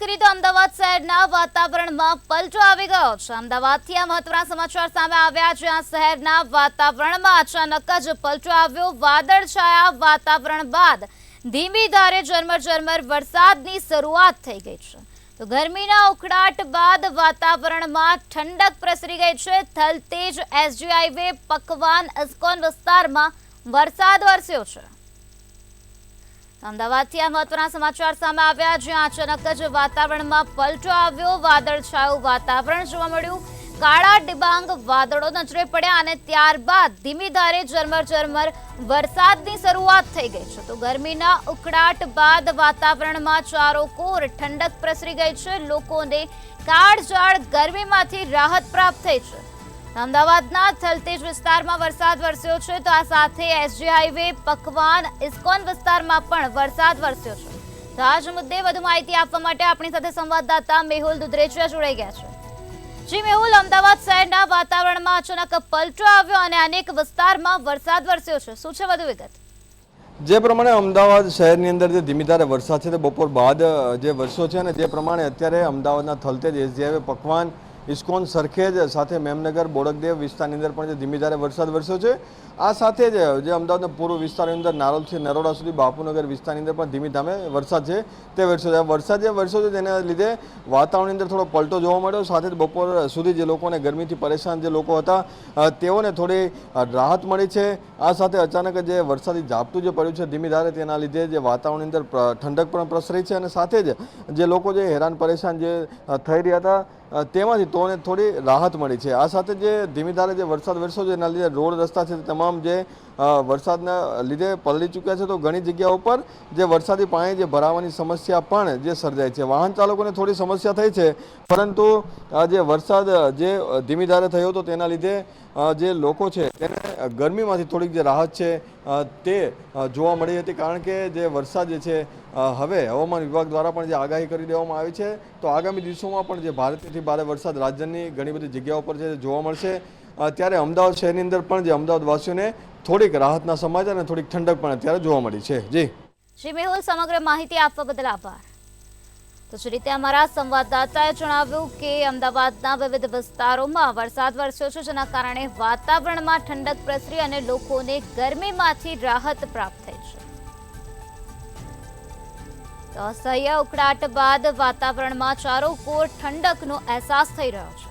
કરીએ તો અમદાવાદ શહેરના વાતાવરણમાં પલટો આવી ગયો છે। અમદાવાદથી આ મહત્વના સમાચાર સામે આવ્યા, જ્યાં શહેરના વાતાવરણમાં અચાનક જ પલટો આવ્યો। વાદળછાયા વાતાવરણ બાદ ધીમી ધારે ઝરમર વરસાદની શરૂઆત થઈ ગઈ છે। તો ગરમીના ઉકળાટ બાદ વાતાવરણમાં ઠંડક પ્રસરી ગઈ છે। થલતેજ એસજી હાઈવે પકવાન ઇસ્કોન વિસ્તારમાં વરસાદ વરસ્યો છે। અમદાવાદથી આ મહત્વના સમાચાર સામે આવ્યા, જ્યાં અચાનક જ વાતાવરણમાં પલટો આવ્યો। વાદળછાયું વાતાવરણ જોવા મળ્યું। કાળા ડિબાંગ વાદળો નજરે પડ્યા અને ત્યારબાદ ધીમી ધારે ઝરમર વરસાદની શરૂઆત થઈ ગઈ છે। તો ગરમીના ઉકળાટ બાદ વાતાવરણમાં ચારોકોર ઠંડક પ્રસરી ગઈ છે। લોકોને કાળઝાળ ગરમીમાંથી રાહત પ્રાપ્ત થઈ છે। અમદાવાદના થલતેજ વિસ્તારમાં વરસાદ વરસ્યો છે, તો આ સાથે એસજી હાઈવે પકવાન ઇસ્કોન વિસ્તારમાં પણ વરસાદ વરસ્યો છે। તો આ જ મુદ્દે વધુ માહિતી આપવા માટે આપણી સાથે સંવાદદાતા મેહુલ દુધરેજિયા જોડાઈ ગયા છે। જી મેહુલ, અમદાવાદ શહેરના વાતાવરણમાં અચાનક પલટો આવ્યો અને અનેક વિસ્તારમાં વરસાદ વરસ્યો છે, શું છે વધુ વિગત? જે પ્રમાણે અમદાવાદ શહેરની અંદર જે ધીમી ધારે વરસાદ છે તે બપોર બાદ જે વરસ્યો છે અને જે પ્રમાણે અત્યારે અમદાવાદના થલતેજ એસજી હાઈવે પકવાન ઇસ્કોન સરખેજ સાથે મેમનગર બોડકદેવ વિસ્તારની અંદર પણ જે ધીમી ધારે વરસાદ વરસ્યો છે। આ સાથે જ જે અમદાવાદના પૂર્વ વિસ્તારની અંદર નારોલથી નરોડા સુધી બાપુનગર વિસ્તારની અંદર પણ ધીમી ધામે વરસાદ છે તે વરસ્યો છે। વરસાદ જે વરસ્યો છે તેના લીધે વાતાવરણની અંદર થોડો પલટો જોવા મળ્યો। સાથે જ બપોર સુધી જે લોકોને ગરમીથી પરેશાન જે લોકો હતા તેઓને થોડી રાહત મળી છે। આ સાથે અચાનક જે વરસાદી ઝાપટું જે પડ્યું છે ધીમી ધારે, તેના લીધે જે વાતાવરણની અંદર ઠંડક પણ પ્રસરી છે અને સાથે જ જે લોકો જે હેરાન પરેશાન જે થઈ રહ્યા હતા તેમાંથી તોને થોડી રાહત મળી છે। આ સાથે જે ધીમી ધારે જે વરસાદ વરસ્યો છે એના લીધે રોડ રસ્તા છે તમામ જે વરસાદના લીધે પલળી ચૂક્યા છે। તો ઘણી જગ્યાઓ પર જે વરસાદી પાણી જે ભરાવાની સમસ્યા પણ જે સર્જાય છે। વાહન ચાલકોને થોડી સમસ્યા થઈ છે, પરંતુ જે વરસાદ જે ધીમી ધારે થયો હતો તેના લીધે જે લોકો છે તેને ગરમીમાંથી થોડીક જે રાહત છે તે જોવા મળી હતી। કારણ કે જે વરસાદ જે છે હવે હવામાન વિભાગ દ્વારા પણ જે આગાહી કરી દેવામાં આવી છે, તો આગામી દિવસોમાં પણ જે ભારેથી ભારે વરસાદ રાજ્યની ઘણી બધી જગ્યાઓ પર છે જોવા મળશે। ત્યારે અમદાવાદ શહેરની અંદર પણ જે અમદાવાદવાસીઓને થોડીક રાહતના સમાચાર અને થોડીક ઠંડક પણ અત્યારે જોવા મળી છે। જી મેહુલ, સમગ્ર માહિતી આપવા બદલ આભાર। તો જે રીતે અમારા સંવાદદાતાએ જણાવ્યું કે અમદાવાદના વિવિધ વિસ્તારોમાં વરસાદ વરસ્યો છે, જેના કારણે વાતાવરણમાં ઠંડક પ્રસરી અને લોકોને ગરમીમાંથી રાહત પ્રાપ્ત થઈ છે। તો અસહ્ય ઉકળાટ બાદ વાતાવરણમાં ચારોકોર ઠંડકનો અહેસાસ થઈ રહ્યો છે।